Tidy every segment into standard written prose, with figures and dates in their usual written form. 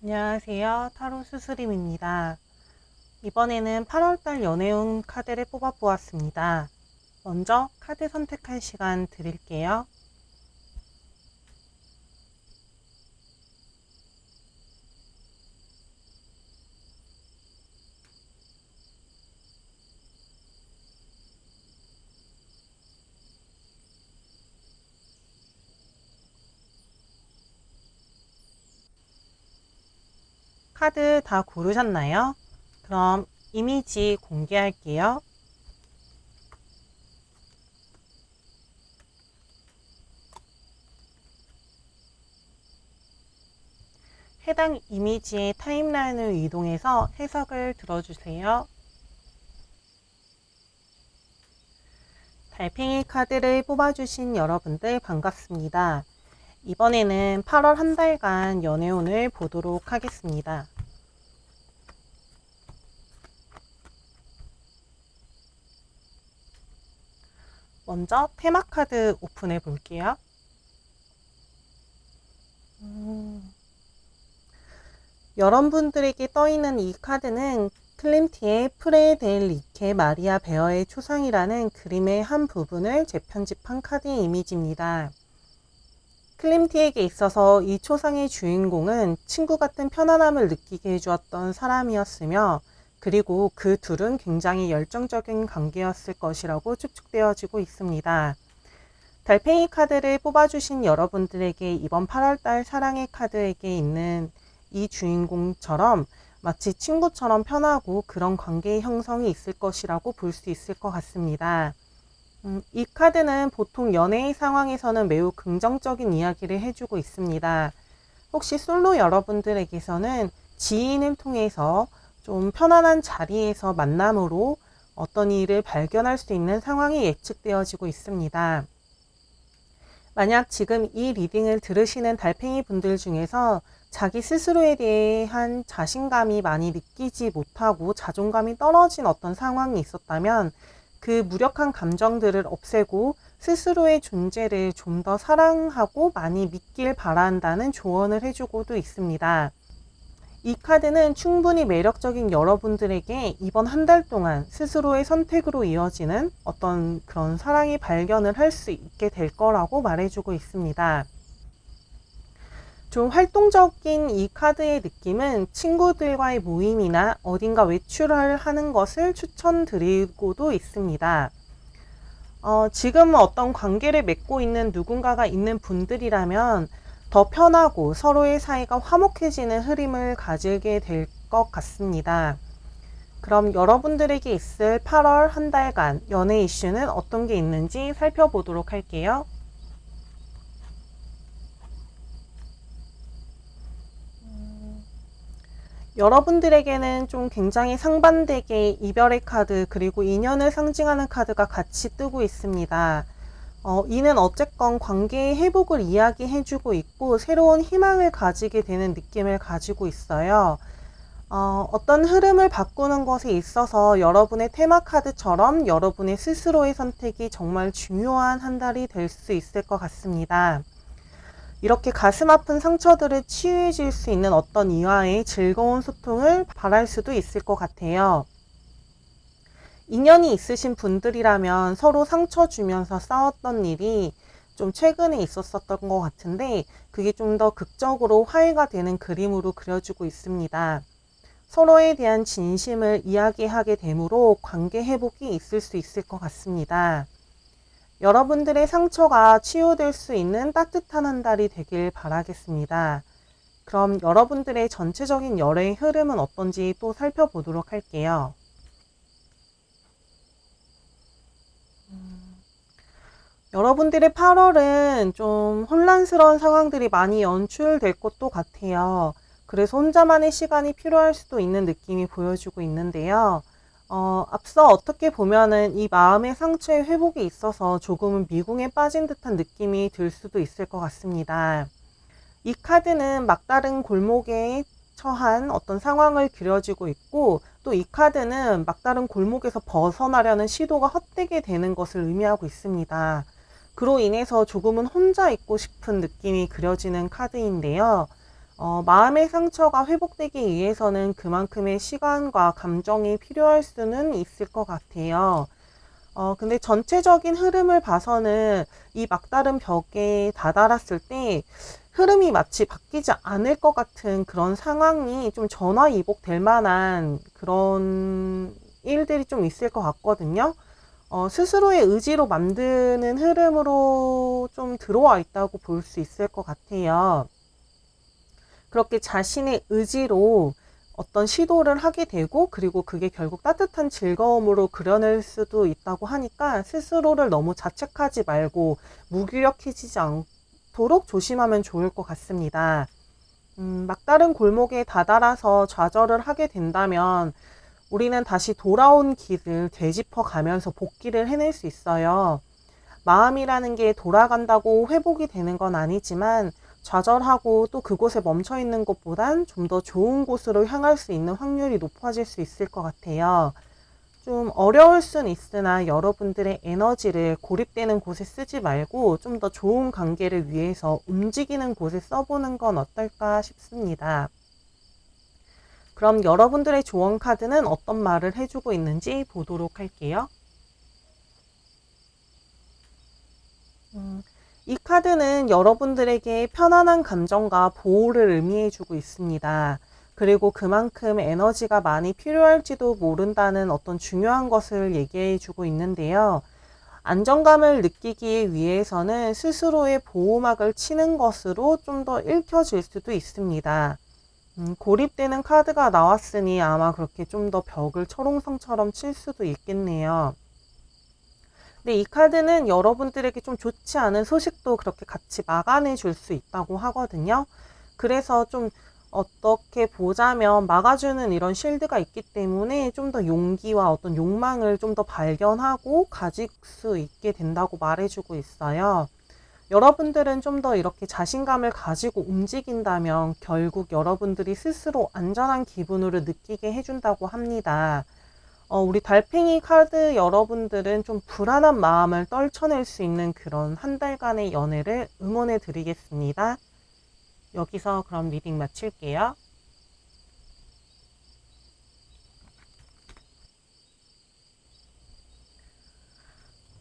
안녕하세요. 타로 수스림입니다. 이번에는 8월달 연애운 카드를 뽑아 보았습니다. 먼저 카드 선택할 시간 드릴게요. 카드 다 고르셨나요? 그럼 이미지 공개할게요. 해당 이미지의 타임라인을 이동해서 해석을 들어주세요. 달팽이 카드를 뽑아주신 여러분들 반갑습니다. 이번에는 8월 한 달간 연애운을 보도록 하겠습니다. 먼저 테마 카드 오픈해 볼게요. 여러분들에게 떠있는 이 카드는 클림티의 프레데리케 마리아 베어의 초상이라는 그림의 한 부분을 재편집한 카드의 이미지입니다. 클림티에게 있어서 이 초상의 주인공은 친구 같은 편안함을 느끼게 해주었던 사람이었으며, 그리고 그 둘은 굉장히 열정적인 관계였을 것이라고 추측되어지고 있습니다. 달팽이 카드를 뽑아주신 여러분들에게 이번 8월달 사랑의 카드에게 있는 이 주인공처럼 마치 친구처럼 편하고 그런 관계의 형성이 있을 것이라고 볼 수 있을 것 같습니다. 이 카드는 보통 연애의 상황에서는 매우 긍정적인 이야기를 해주고 있습니다. 혹시 솔로 여러분들에게서는 지인을 통해서 좀 편안한 자리에서 만남으로 어떤 일을 발견할 수 있는 상황이 예측되어지고 있습니다. 만약 지금 이 리딩을 들으시는 달팽이 분들 중에서 자기 스스로에 대한 자신감이 많이 느끼지 못하고 자존감이 떨어진 어떤 상황이 있었다면 그 무력한 감정들을 없애고 스스로의 존재를 좀 더 사랑하고 많이 믿길 바란다는 조언을 해주고도 있습니다. 이 카드는 충분히 매력적인 여러분들에게 이번 한 달 동안 스스로의 선택으로 이어지는 어떤 그런 사랑의 발견을 할 수 있게 될 거라고 말해주고 있습니다. 좀 활동적인 이 카드의 느낌은 친구들과의 모임이나 어딘가 외출을 하는 것을 추천드리고도 있습니다. 지금 어떤 관계를 맺고 있는 누군가가 있는 분들이라면 더 편하고 서로의 사이가 화목해지는 흐름을 가지게 될 것 같습니다. 그럼 여러분들에게 있을 8월 한 달간 연애 이슈는 어떤 게 있는지 살펴보도록 할게요. 여러분들에게는 좀 굉장히 상반되게 이별의 카드 그리고 인연을 상징하는 카드가 같이 뜨고 있습니다. 이는 어쨌건 관계의 회복을 이야기해주고 있고 새로운 희망을 가지게 되는 느낌을 가지고 있어요. 어떤 흐름을 바꾸는 것에 있어서 여러분의 테마 카드처럼 여러분의 스스로의 선택이 정말 중요한 한 달이 될 수 있을 것 같습니다. 이렇게 가슴 아픈 상처들을 치유해 줄 수 있는 어떤 이와의 즐거운 소통을 바랄 수도 있을 것 같아요. 인연이 있으신 분들이라면 서로 상처 주면서 싸웠던 일이 좀 최근에 있었었던 것 같은데 그게 좀 더 극적으로 화해가 되는 그림으로 그려지고 있습니다. 서로에 대한 진심을 이야기하게 되므로 관계 회복이 있을 수 있을 것 같습니다. 여러분들의 상처가 치유될 수 있는 따뜻한 한 달이 되길 바라겠습니다. 그럼 여러분들의 전체적인 열의 흐름은 어떤지 또 살펴보도록 할게요. 여러분들의 8월은 좀 혼란스러운 상황들이 많이 연출될 것도 같아요. 그래서 혼자만의 시간이 필요할 수도 있는 느낌이 보여주고 있는데요. 앞서 어떻게 보면은 이 마음의 상처의 회복에 있어서 조금은 미궁에 빠진 듯한 느낌이 들 수도 있을 것 같습니다. 이 카드는 막다른 골목에 처한 어떤 상황을 그려지고 있고 또 이 카드는 막다른 골목에서 벗어나려는 시도가 헛되게 되는 것을 의미하고 있습니다. 그로 인해서 조금은 혼자 있고 싶은 느낌이 그려지는 카드인데요. 마음의 상처가 회복되기 위해서는 그만큼의 시간과 감정이 필요할 수는 있을 것 같아요. 근데 전체적인 흐름을 봐서는 이 막다른 벽에 다다랐을 때 흐름이 마치 바뀌지 않을 것 같은 그런 상황이 좀 전화위복될 만한 그런 일들이 좀 있을 것 같거든요. 스스로의 의지로 만드는 흐름으로 좀 들어와 있다고 볼 수 있을 것 같아요. 그렇게 자신의 의지로 어떤 시도를 하게 되고, 그리고 그게 결국 따뜻한 즐거움으로 그려낼 수도 있다고 하니까 스스로를 너무 자책하지 말고 무기력해지지 않도록 조심하면 좋을 것 같습니다. 막다른 골목에 다다라서 좌절을 하게 된다면 우리는 다시 돌아온 길을 되짚어 가면서 복귀를 해낼 수 있어요. 마음이라는 게 돌아간다고 회복이 되는 건 아니지만 좌절하고 또 그곳에 멈춰 있는 것보단 좀 더 좋은 곳으로 향할 수 있는 확률이 높아질 수 있을 것 같아요. 좀 어려울 순 있으나 여러분들의 에너지를 고립되는 곳에 쓰지 말고 좀 더 좋은 관계를 위해서 움직이는 곳에 써보는 건 어떨까 싶습니다. 그럼 여러분들의 조언 카드는 어떤 말을 해주고 있는지 보도록 할게요. 이 카드는 여러분들에게 편안한 감정과 보호를 의미해주고 있습니다. 그리고 그만큼 에너지가 많이 필요할지도 모른다는 어떤 중요한 것을 얘기해주고 있는데요. 안정감을 느끼기 위해서는 스스로의 보호막을 치는 것으로 좀 더 읽혀질 수도 있습니다. 고립되는 카드가 나왔으니 아마 그렇게 좀 더 벽을 철옹성처럼 칠 수도 있겠네요. 근데 이 카드는 여러분들에게 좀 좋지 않은 소식도 그렇게 같이 막아내 줄 수 있다고 하거든요. 그래서 좀 어떻게 보자면 막아주는 이런 실드가 있기 때문에 좀 더 용기와 어떤 욕망을 좀 더 발견하고 가질 수 있게 된다고 말해주고 있어요. 여러분들은 좀 더 이렇게 자신감을 가지고 움직인다면 결국 여러분들이 스스로 안전한 기분으로 느끼게 해준다고 합니다. 우리 달팽이 카드 여러분들은 좀 불안한 마음을 떨쳐낼 수 있는 그런 한 달간의 연애를 응원해 드리겠습니다. 여기서 그럼 리딩 마칠게요.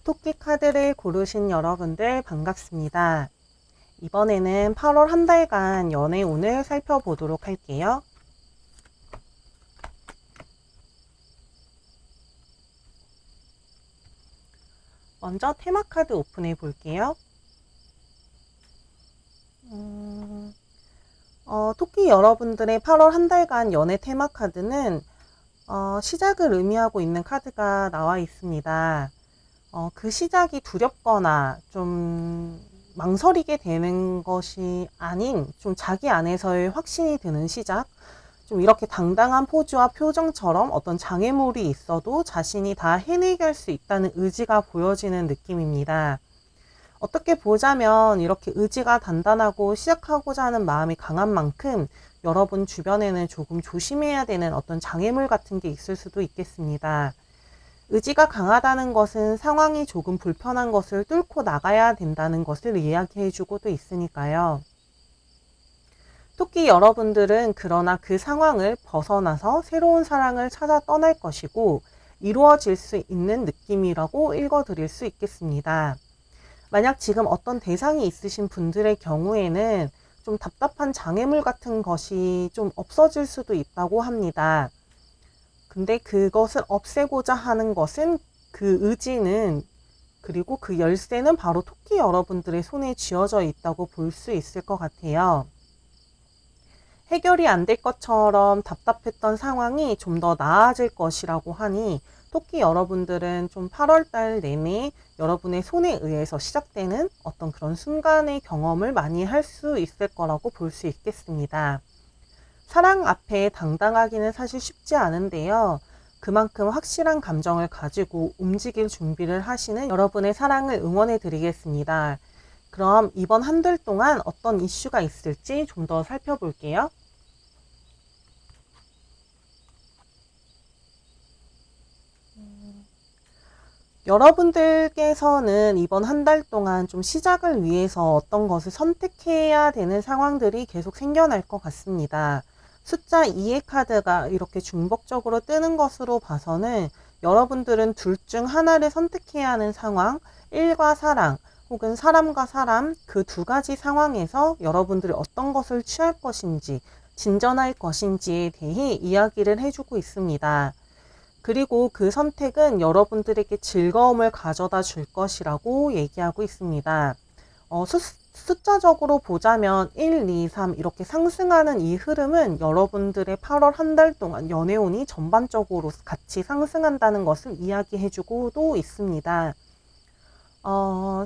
토끼 카드를 고르신 여러분들 반갑습니다. 이번에는 8월 한 달간 연애 운을 살펴보도록 할게요. 먼저 테마 카드 오픈해 볼게요. 토끼 여러분들의 8월 한 달간 연애 테마 카드는 시작을 의미하고 있는 카드가 나와 있습니다. 그 시작이 두렵거나 좀 망설이게 되는 것이 아닌 좀 자기 안에서의 확신이 드는 시작, 좀 이렇게 당당한 포즈와 표정처럼 어떤 장애물이 있어도 자신이 다 해내갈 수 있다는 의지가 보여지는 느낌입니다. 어떻게 보자면 이렇게 의지가 단단하고 시작하고자 하는 마음이 강한 만큼 여러분 주변에는 조금 조심해야 되는 어떤 장애물 같은 게 있을 수도 있겠습니다. 의지가 강하다는 것은 상황이 조금 불편한 것을 뚫고 나가야 된다는 것을 이야기해 주고도 있으니까요. 토끼 여러분들은 그러나 그 상황을 벗어나서 새로운 사랑을 찾아 떠날 것이고 이루어질 수 있는 느낌이라고 읽어드릴 수 있겠습니다. 만약 지금 어떤 대상이 있으신 분들의 경우에는 좀 답답한 장애물 같은 것이 좀 없어질 수도 있다고 합니다. 근데 그것을 없애고자 하는 것은 그 의지는 그리고 그 열쇠는 바로 토끼 여러분들의 손에 쥐어져 있다고 볼 수 있을 것 같아요. 해결이 안 될 것처럼 답답했던 상황이 좀 더 나아질 것이라고 하니 토끼 여러분들은 좀 8월달 내내 여러분의 손에 의해서 시작되는 어떤 그런 순간의 경험을 많이 할 수 있을 거라고 볼 수 있겠습니다. 사랑 앞에 당당하기는 사실 쉽지 않은데요. 그만큼 확실한 감정을 가지고 움직일 준비를 하시는 여러분의 사랑을 응원해 드리겠습니다. 그럼 이번 한 달 동안 어떤 이슈가 있을지 좀 더 살펴볼게요. 여러분들께서는 이번 한 달 동안 좀 시작을 위해서 어떤 것을 선택해야 되는 상황들이 계속 생겨날 것 같습니다. 숫자 2의 카드가 이렇게 중복적으로 뜨는 것으로 봐서는 여러분들은 둘 중 하나를 선택해야 하는 상황, 일과 사랑, 혹은 사람과 사람, 그 두 가지 상황에서 여러분들이 어떤 것을 취할 것인지, 진전할 것인지에 대해 이야기를 해주고 있습니다. 그리고 그 선택은 여러분들에게 즐거움을 가져다 줄 것이라고 얘기하고 있습니다. 숫자적으로 보자면 1, 2, 3 이렇게 상승하는 이 흐름은 여러분들의 8월 한 달 동안 연애운이 전반적으로 같이 상승한다는 것을 이야기해주고도 있습니다.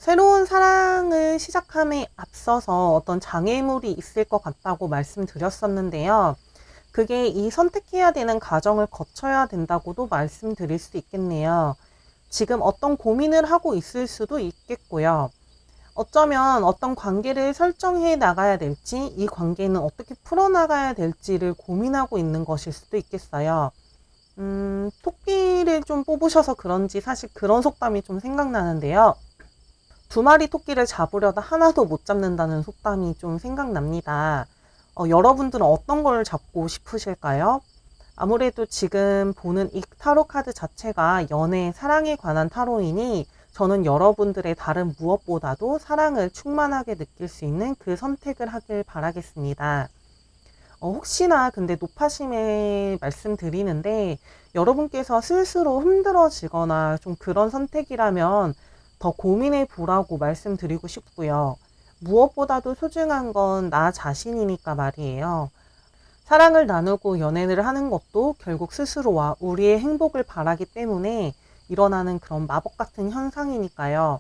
새로운 사랑을 시작함에 앞서서 어떤 장애물이 있을 것 같다고 말씀드렸었는데요. 그게 이 선택해야 되는 과정을 거쳐야 된다고도 말씀드릴 수 있겠네요. 지금 어떤 고민을 하고 있을 수도 있겠고요. 어쩌면 어떤 관계를 설정해 나가야 될지, 이 관계는 어떻게 풀어나가야 될지를 고민하고 있는 것일 수도 있겠어요. 토끼를 좀 뽑으셔서 그런지 사실 그런 속담이 좀 생각나는데요. 두 마리 토끼를 잡으려다 하나도 못 잡는다는 속담이 좀 생각납니다. 여러분들은 어떤 걸 잡고 싶으실까요? 아무래도 지금 보는 이 타로 카드 자체가 연애, 사랑에 관한 타로이니 저는 여러분들의 다른 무엇보다도 사랑을 충만하게 느낄 수 있는 그 선택을 하길 바라겠습니다. 혹시나 근데 높아심에 말씀드리는데 여러분께서 스스로 힘들어지거나 좀 그런 선택이라면 더 고민해 보라고 말씀드리고 싶고요. 무엇보다도 소중한 건 나 자신이니까 말이에요. 사랑을 나누고 연애를 하는 것도 결국 스스로와 우리의 행복을 바라기 때문에 일어나는 그런 마법 같은 현상이니까요.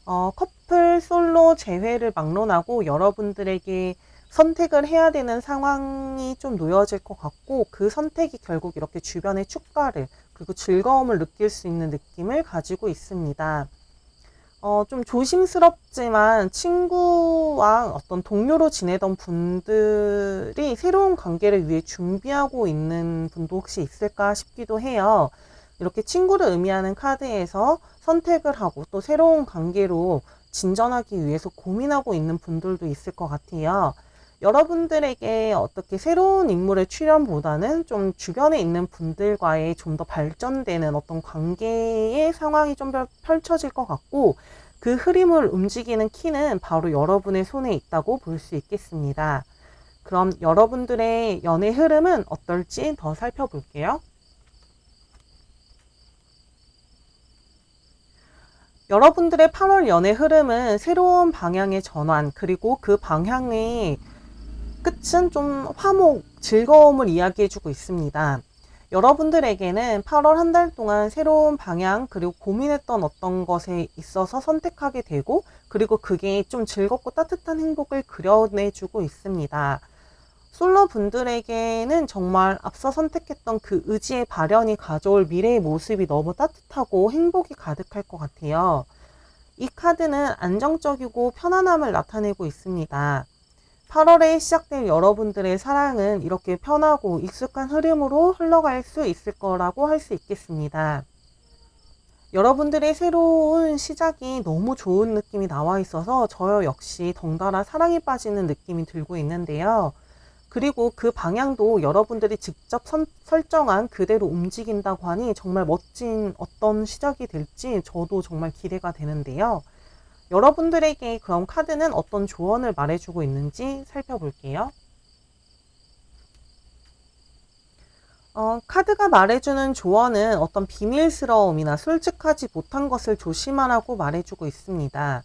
커플, 솔로, 재회를 막론하고 여러분들에게 선택을 해야 되는 상황이 좀 놓여질 것 같고 그 선택이 결국 이렇게 주변의 축가를 그리고 즐거움을 느낄 수 있는 느낌을 가지고 있습니다. 좀 조심스럽지만 친구와 어떤 동료로 지내던 분들이 새로운 관계를 위해 준비하고 있는 분도 혹시 있을까 싶기도 해요. 이렇게 친구를 의미하는 카드에서 선택을 하고 또 새로운 관계로 진전하기 위해서 고민하고 있는 분들도 있을 것 같아요. 여러분들에게 어떻게 새로운 인물의 출연보다는 좀 주변에 있는 분들과의 좀 더 발전되는 어떤 관계의 상황이 좀 더 펼쳐질 것 같고 그 흐름을 움직이는 키는 바로 여러분의 손에 있다고 볼 수 있겠습니다. 그럼 여러분들의 연애 흐름은 어떨지 더 살펴볼게요. 여러분들의 8월 연애 흐름은 새로운 방향의 전환, 그리고 그 방향의 끝은 좀 화목, 즐거움을 이야기해주고 있습니다. 여러분들에게는 8월 한 달 동안 새로운 방향, 그리고 고민했던 어떤 것에 있어서 선택하게 되고, 그리고 그게 좀 즐겁고 따뜻한 행복을 그려내주고 있습니다. 솔로 분들에게는 정말 앞서 선택했던 그 의지의 발현이 가져올 미래의 모습이 너무 따뜻하고 행복이 가득할 것 같아요. 이 카드는 안정적이고 편안함을 나타내고 있습니다. 8월에 시작될 여러분들의 사랑은 이렇게 편하고 익숙한 흐름으로 흘러갈 수 있을 거라고 할 수 있겠습니다. 여러분들의 새로운 시작이 너무 좋은 느낌이 나와 있어서 저 역시 덩달아 사랑에 빠지는 느낌이 들고 있는데요. 그리고 그 방향도 여러분들이 직접 설정한 그대로 움직인다고 하니 정말 멋진 어떤 시작이 될지 저도 정말 기대가 되는데요. 여러분들에게 그럼 카드는 어떤 조언을 말해주고 있는지 살펴볼게요. 카드가 말해주는 조언은 어떤 비밀스러움이나 솔직하지 못한 것을 조심하라고 말해주고 있습니다.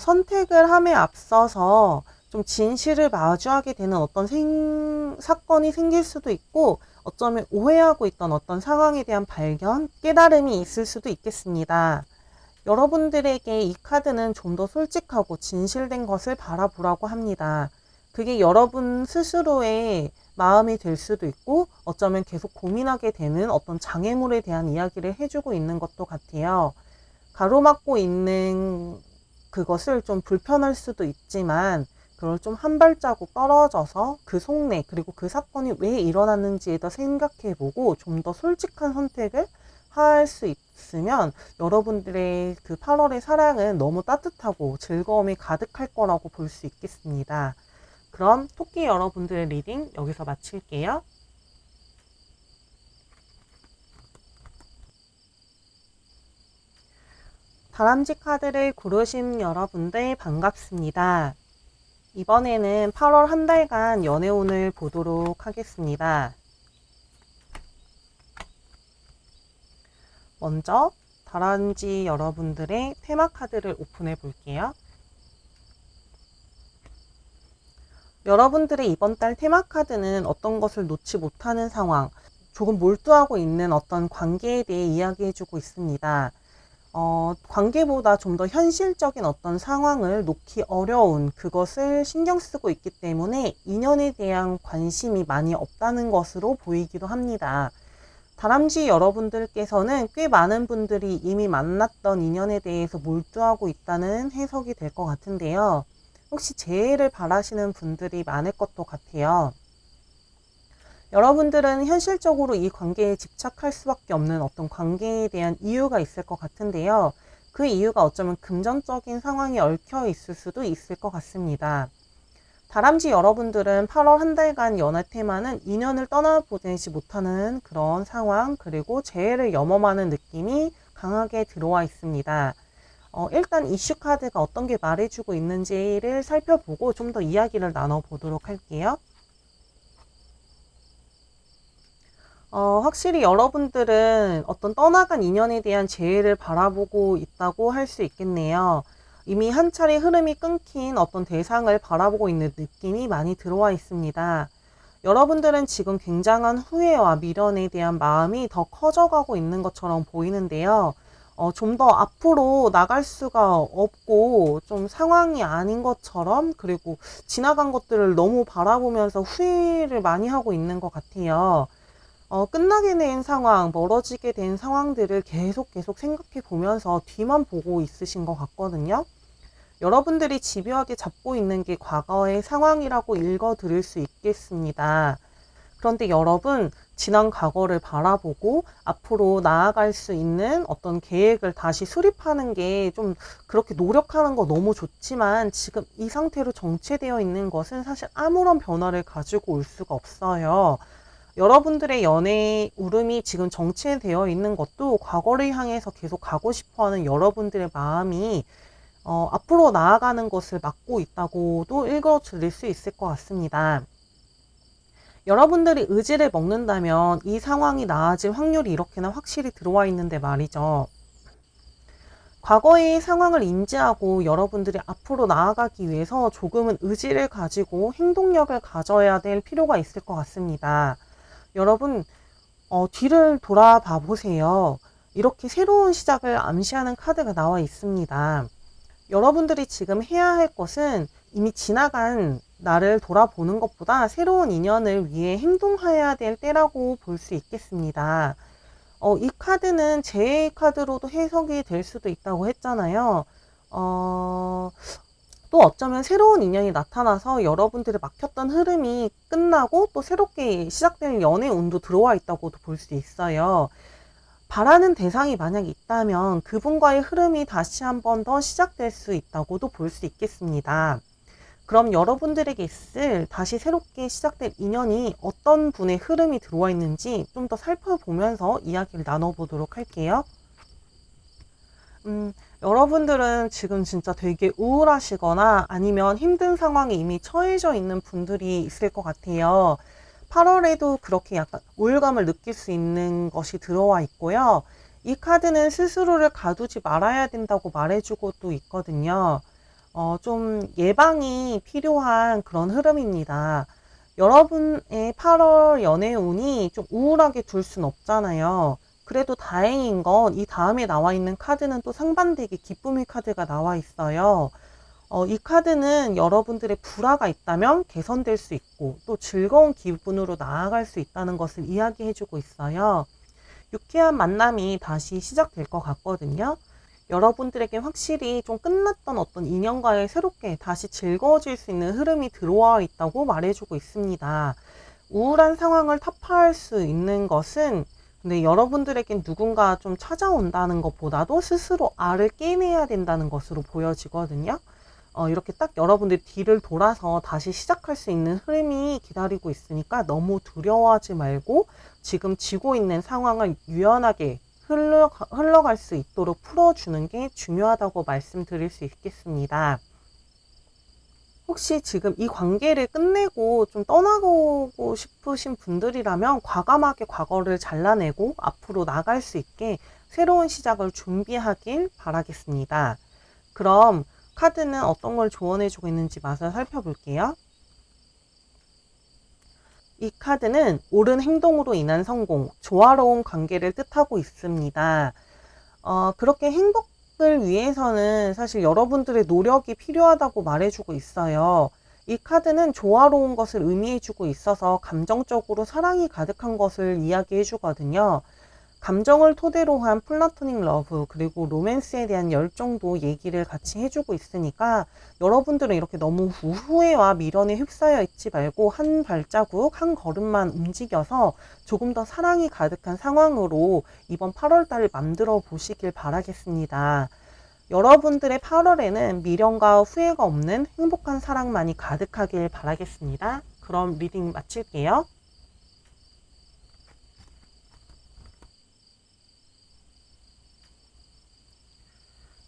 선택을 함에 앞서서 좀 진실을 마주하게 되는 어떤 사건이 생길 수도 있고 어쩌면 오해하고 있던 어떤 상황에 대한 발견, 깨달음이 있을 수도 있겠습니다. 여러분들에게 이 카드는 좀 더 솔직하고 진실된 것을 바라보라고 합니다. 그게 여러분 스스로의 마음이 될 수도 있고 어쩌면 계속 고민하게 되는 어떤 장애물에 대한 이야기를 해주고 있는 것도 같아요. 가로막고 있는 그것을 좀 불편할 수도 있지만 그걸 좀 한 발자국 떨어져서 그 속내 그리고 그 사건이 왜 일어났는지에 더 생각해보고 좀 더 솔직한 선택을 타파할 수 있으면 여러분들의 그 8월의 사랑은 너무 따뜻하고 즐거움이 가득할 거라고 볼 수 있겠습니다. 그럼 토끼 여러분들의 리딩 여기서 마칠게요. 다람쥐 카드를 고르신 여러분들 반갑습니다. 이번에는 8월 한 달간 연애운을 보도록 하겠습니다. 먼저 다람쥐 여러분들의 테마 카드를 오픈해 볼게요. 여러분들의 이번 달 테마 카드는 어떤 것을 놓지 못하는 상황, 조금 몰두하고 있는 어떤 관계에 대해 이야기해주고 있습니다. 관계보다 좀 더 현실적인 어떤 상황을 놓기 어려운 그것을 신경 쓰고 있기 때문에 인연에 대한 관심이 많이 없다는 것으로 보이기도 합니다. 다람쥐 여러분들께서는 꽤 많은 분들이 이미 만났던 인연에 대해서 몰두하고 있다는 해석이 될 것 같은데요. 혹시 재회를 바라시는 분들이 많을 것도 같아요. 여러분들은 현실적으로 이 관계에 집착할 수밖에 없는 어떤 관계에 대한 이유가 있을 것 같은데요. 그 이유가 어쩌면 금전적인 상황이 얽혀 있을 수도 있을 것 같습니다. 다람쥐 여러분들은 8월 한 달간 연애 테마는 인연을 떠나보내지 못하는 그런 상황, 그리고 재회를 염험하는 느낌이 강하게 들어와 있습니다. 일단 이슈 카드가 어떤 게 말해주고 있는지를 살펴보고 좀 더 이야기를 나눠보도록 할게요. 확실히 여러분들은 어떤 떠나간 인연에 대한 재회를 바라보고 있다고 할 수 있겠네요. 이미 한 차례 흐름이 끊긴 어떤 대상을 바라보고 있는 느낌이 많이 들어와 있습니다. 여러분들은 지금 굉장한 후회와 미련에 대한 마음이 더 커져가고 있는 것처럼 보이는데요. 좀 더 앞으로 나갈 수가 없고 좀 상황이 아닌 것처럼, 그리고 지나간 것들을 너무 바라보면서 후회를 많이 하고 있는 것 같아요. 끝나게 된 상황, 멀어지게 된 상황들을 계속 생각해 보면서 뒤만 보고 있으신 것 같거든요. 여러분들이 집요하게 잡고 있는 게 과거의 상황이라고 읽어 들을 수 있겠습니다. 그런데 여러분, 지난 과거를 바라보고 앞으로 나아갈 수 있는 어떤 계획을 다시 수립하는 게 좀 그렇게 노력하는 거 너무 좋지만 지금 이 상태로 정체되어 있는 것은 사실 아무런 변화를 가지고 올 수가 없어요. 여러분들의 연애 울음이 지금 정체되어 있는 것도 과거를 향해서 계속 가고 싶어하는 여러분들의 마음이 앞으로 나아가는 것을 막고 있다고도 읽어 드릴 수 있을 것 같습니다. 여러분들이 의지를 먹는다면 이 상황이 나아질 확률이 이렇게나 확실히 들어와 있는데 말이죠. 과거의 상황을 인지하고 여러분들이 앞으로 나아가기 위해서 조금은 의지를 가지고 행동력을 가져야 될 필요가 있을 것 같습니다. 여러분, 뒤를 돌아봐 보세요. 이렇게 새로운 시작을 암시하는 카드가 나와 있습니다. 여러분들이 지금 해야 할 것은 이미 지나간 나를 돌아보는 것보다 새로운 인연을 위해 행동해야 될 때라고 볼 수 있겠습니다. 이 카드는 재해 카드로도 해석이 될 수도 있다고 했잖아요. 또 어쩌면 새로운 인연이 나타나서 여러분들의 막혔던 흐름이 끝나고 또 새롭게 시작될 연애 운도 들어와 있다고도 볼 수 있어요. 바라는 대상이 만약 있다면 그분과의 흐름이 다시 한 번 더 시작될 수 있다고도 볼 수 있겠습니다. 그럼 여러분들에게 있을 다시 새롭게 시작될 인연이 어떤 분의 흐름이 들어와 있는지 좀 더 살펴보면서 이야기를 나눠보도록 할게요. 여러분들은 지금 진짜 되게 우울하시거나 아니면 힘든 상황에 이미 처해져 있는 분들이 있을 것 같아요. 8월에도 그렇게 약간 우울감을 느낄 수 있는 것이 들어와 있고요. 이 카드는 스스로를 가두지 말아야 된다고 말해주고 또 있거든요. 좀 예방이 필요한 그런 흐름입니다. 여러분의 8월 연애 운이 좀 우울하게 둘 순 없잖아요. 그래도 다행인 건 이 다음에 나와 있는 카드는 또 상반되게 기쁨의 카드가 나와 있어요. 이 카드는 여러분들의 불화가 있다면 개선될 수 있고 또 즐거운 기분으로 나아갈 수 있다는 것을 이야기해주고 있어요. 유쾌한 만남이 다시 시작될 것 같거든요. 여러분들에게 확실히 좀 끝났던 어떤 인연과의 새롭게 다시 즐거워질 수 있는 흐름이 들어와 있다고 말해주고 있습니다. 우울한 상황을 타파할 수 있는 것은 근데 여러분들에겐 누군가 좀 찾아온다는 것보다도 스스로 알을 깨내야 된다는 것으로 보여지거든요. 이렇게 딱 여러분들 뒤를 돌아서 다시 시작할 수 있는 흐름이 기다리고 있으니까 너무 두려워하지 말고 지금 지고 있는 상황을 유연하게 흘러갈 수 있도록 풀어주는 게 중요하다고 말씀드릴 수 있겠습니다. 혹시 지금 이 관계를 끝내고 좀 떠나고 싶으신 분들이라면 과감하게 과거를 잘라내고 앞으로 나갈 수 있게 새로운 시작을 준비하길 바라겠습니다. 그럼 카드는 어떤 걸 조언해주고 있는지 맛을 살펴볼게요. 이 카드는 옳은 행동으로 인한 성공, 조화로운 관계를 뜻하고 있습니다. 그렇게 행복을 위해서는 사실 여러분들의 노력이 필요하다고 말해주고 있어요. 이 카드는 조화로운 것을 의미해주고 있어서 감정적으로 사랑이 가득한 것을 이야기해주거든요. 감정을 토대로 한 플라토닉 러브 그리고 로맨스에 대한 열정도 얘기를 같이 해주고 있으니까 여러분들은 이렇게 너무 후회와 미련에 휩싸여 있지 말고 한 발자국 한 걸음만 움직여서 조금 더 사랑이 가득한 상황으로 이번 8월달을 만들어 보시길 바라겠습니다. 여러분들의 8월에는 미련과 후회가 없는 행복한 사랑만이 가득하길 바라겠습니다. 그럼 리딩 마칠게요.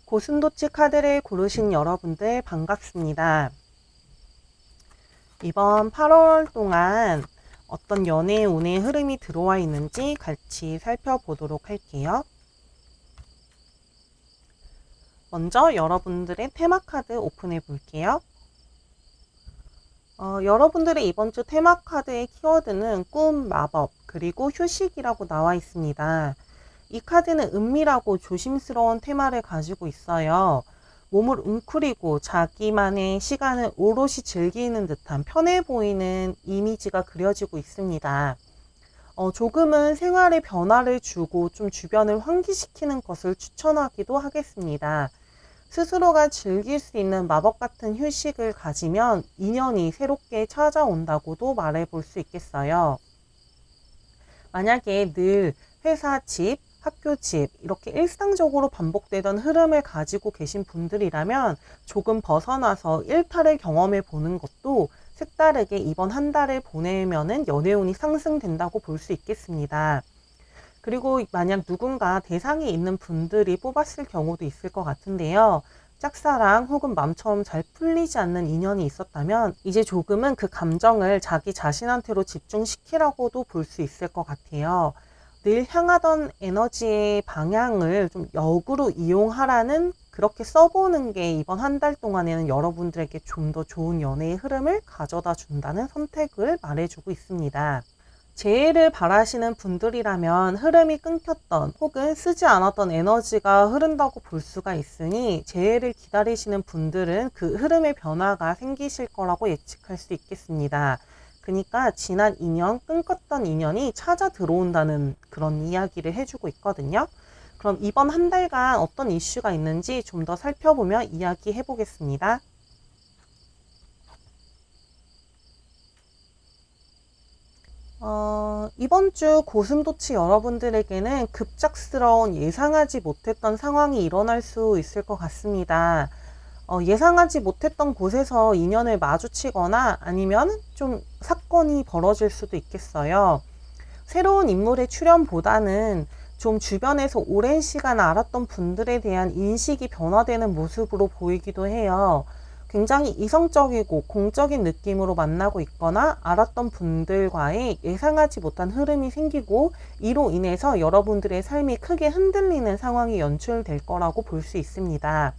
고슴도치 카드를 고르신 여러분들 반갑습니다. 이번 8월 동안 어떤 연애의 운의 흐름이 들어와 있는지 같이 살펴보도록 할게요. 먼저 여러분들의 테마 카드 오픈해 볼게요. 여러분들의 이번 주 테마 카드의 키워드는 꿈, 마법, 그리고 휴식이라고 나와 있습니다. 이 카드는 은밀하고 조심스러운 테마를 가지고 있어요. 몸을 웅크리고 자기만의 시간을 오롯이 즐기는 듯한 편해 보이는 이미지가 그려지고 있습니다. 조금은 생활에 변화를 주고 좀 주변을 환기시키는 것을 추천하기도 하겠습니다. 스스로가 즐길 수 있는 마법 같은 휴식을 가지면 인연이 새롭게 찾아온다고도 말해볼 수 있겠어요. 만약에 늘 회사, 집, 학교, 집 이렇게 일상적으로 반복되던 흐름을 가지고 계신 분들이라면 조금 벗어나서 일탈을 경험해 보는 것도 색다르게 이번 한 달을 보내면은 연애운이 상승된다고 볼 수 있겠습니다. 그리고 만약 누군가 대상이 있는 분들이 뽑았을 경우도 있을 것 같은데요. 짝사랑 혹은 맘처럼 잘 풀리지 않는 인연이 있었다면 이제 조금은 그 감정을 자기 자신한테로 집중시키라고도 볼 수 있을 것 같아요. 늘 향하던 에너지의 방향을 좀 역으로 이용하라는 그렇게 써보는 게 이번 한 달 동안에는 여러분들에게 좀 더 좋은 연애의 흐름을 가져다 준다는 선택을 말해주고 있습니다. 재해를 바라시는 분들이라면 흐름이 끊겼던 혹은 쓰지 않았던 에너지가 흐른다고 볼 수가 있으니 재해를 기다리시는 분들은 그 흐름의 변화가 생기실 거라고 예측할 수 있겠습니다. 그러니까 지난 인연, 끊겼던 인연이 찾아 들어온다는 그런 이야기를 해주고 있거든요. 그럼 이번 한 달간 어떤 이슈가 있는지 좀 더 살펴보며 이야기해 보겠습니다. 이번 주 고슴도치 여러분들에게는 급작스러운 예상하지 못했던 상황이 일어날 수 있을 것 같습니다. 예상하지 못했던 곳에서 인연을 마주치거나 아니면 좀 사건이 벌어질 수도 있겠어요. 새로운 인물의 출현보다는 좀 주변에서 오랜 시간 알았던 분들에 대한 인식이 변화되는 모습으로 보이기도 해요. 굉장히 이성적이고 공적인 느낌으로 만나고 있거나 알았던 분들과의 예상하지 못한 흐름이 생기고 이로 인해서 여러분들의 삶이 크게 흔들리는 상황이 연출될 거라고 볼 수 있습니다.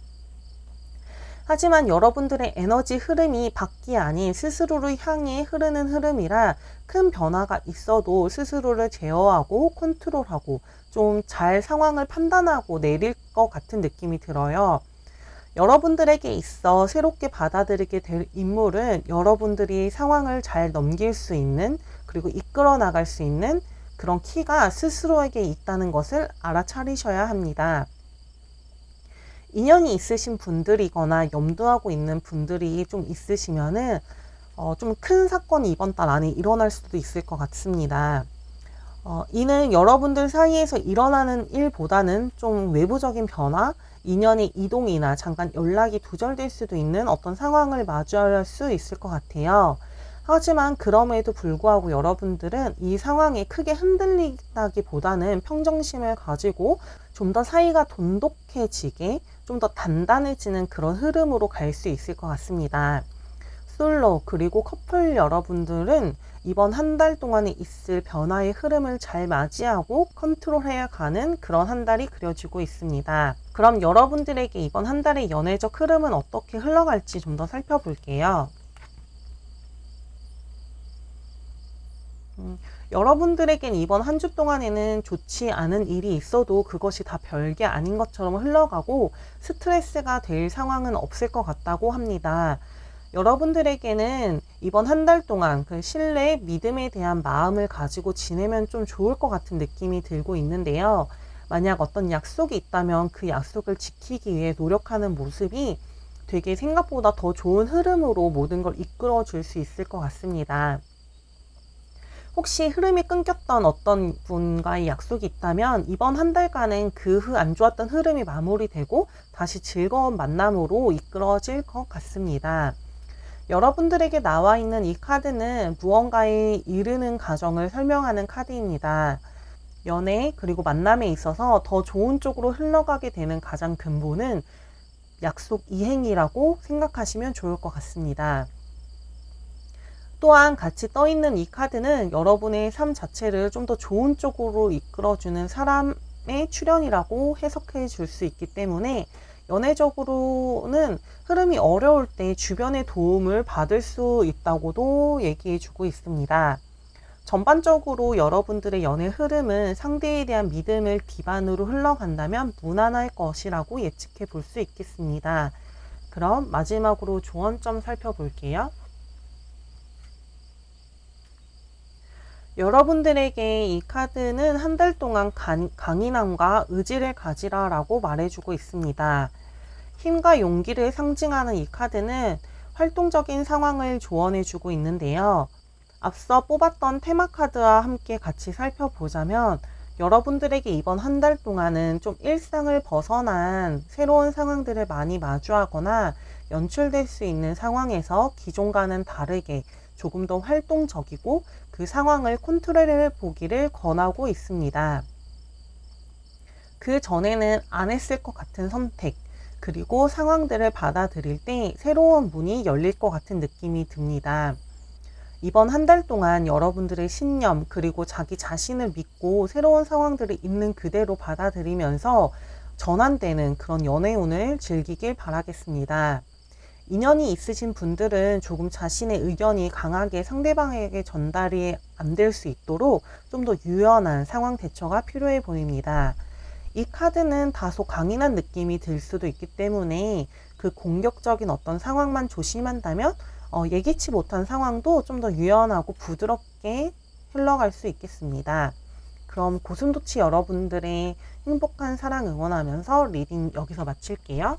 하지만 여러분들의 에너지 흐름이 밖이 아닌 스스로를 향해 흐르는 흐름이라 큰 변화가 있어도 스스로를 제어하고 컨트롤하고 좀 잘 상황을 판단하고 내릴 것 같은 느낌이 들어요. 여러분들에게 있어 새롭게 받아들이게 될 인물은 여러분들이 상황을 잘 넘길 수 있는 그리고 이끌어 나갈 수 있는 그런 키가 스스로에게 있다는 것을 알아차리셔야 합니다. 인연이 있으신 분들이거나 염두하고 있는 분들이 좀 있으시면은 좀 큰 사건이 이번 달 안에 일어날 수도 있을 것 같습니다. 이는 여러분들 사이에서 일어나는 일보다는 좀 외부적인 변화, 인연의 이동이나 잠깐 연락이 두절될 수도 있는 어떤 상황을 마주할 수 있을 것 같아요. 하지만 그럼에도 불구하고 여러분들은 이 상황에 크게 흔들리다기보다는 평정심을 가지고 좀 더 사이가 돈독해지게, 좀 더 단단해지는 그런 흐름으로 갈 수 있을 것 같습니다. 솔로 그리고 커플 여러분들은 이번 한 달 동안에 있을 변화의 흐름을 잘 맞이하고 컨트롤해야 가는 그런 한 달이 그려지고 있습니다. 그럼 여러분들에게 이번 한 달의 연애적 흐름은 어떻게 흘러갈지 좀 더 살펴볼게요. 여러분들에겐 이번 한 주 동안에는 좋지 않은 일이 있어도 그것이 다 별게 아닌 것처럼 흘러가고 스트레스가 될 상황은 없을 것 같다고 합니다. 여러분들에게는 이번 한 달 동안 그 신뢰, 믿음에 대한 마음을 가지고 지내면 좀 좋을 것 같은 느낌이 들고 있는데요. 만약 어떤 약속이 있다면 그 약속을 지키기 위해 노력하는 모습이 되게 생각보다 더 좋은 흐름으로 모든 걸 이끌어 줄 수 있을 것 같습니다. 혹시 흐름이 끊겼던 어떤 분과의 약속이 있다면 이번 한 달간은 그 안 좋았던 흐름이 마무리되고 다시 즐거운 만남으로 이끌어질 것 같습니다. 여러분들에게 나와 있는 이 카드는 무언가에 이르는 과정을 설명하는 카드입니다. 연애 그리고 만남에 있어서 더 좋은 쪽으로 흘러가게 되는 가장 근본은 약속 이행이라고 생각하시면 좋을 것 같습니다. 또한 같이 떠 있는 이 카드는 여러분의 삶 자체를 좀 더 좋은 쪽으로 이끌어주는 사람의 출현이라고 해석해 줄 수 있기 때문에 연애적으로는 흐름이 어려울 때 주변의 도움을 받을 수 있다고도 얘기해 주고 있습니다. 전반적으로 여러분들의 연애 흐름은 상대에 대한 믿음을 기반으로 흘러간다면 무난할 것이라고 예측해 볼 수 있겠습니다. 그럼 마지막으로 조언점 살펴볼게요. 여러분들에게 이 카드는 한 달 동안 강인함과 의지를 가지라 라고 말해주고 있습니다. 힘과 용기를 상징하는 이 카드는 활동적인 상황을 조언해주고 있는데요. 앞서 뽑았던 테마 카드와 함께 같이 살펴보자면 여러분들에게 이번 한 달 동안은 좀 일상을 벗어난 새로운 상황들을 많이 마주하거나 연출될 수 있는 상황에서 기존과는 다르게 조금 더 활동적이고 그 상황을 컨트롤해 보기를 권하고 있습니다. 그 전에는 안 했을 것 같은 선택, 그리고 상황들을 받아들일 때 새로운 문이 열릴 것 같은 느낌이 듭니다. 이번 한 달 동안 여러분들의 신념, 그리고 자기 자신을 믿고 새로운 상황들을 있는 그대로 받아들이면서 전환되는 그런 연애운을 즐기길 바라겠습니다. 인연이 있으신 분들은 조금 자신의 의견이 강하게 상대방에게 전달이 안 될 수 있도록 좀 더 유연한 상황 대처가 필요해 보입니다. 이 카드는 다소 강인한 느낌이 들 수도 있기 때문에 그 공격적인 어떤 상황만 조심한다면 예기치 못한 상황도 좀 더 유연하고 부드럽게 흘러갈 수 있겠습니다. 그럼 고슴도치 여러분들의 행복한 사랑 응원하면서 리딩 여기서 마칠게요.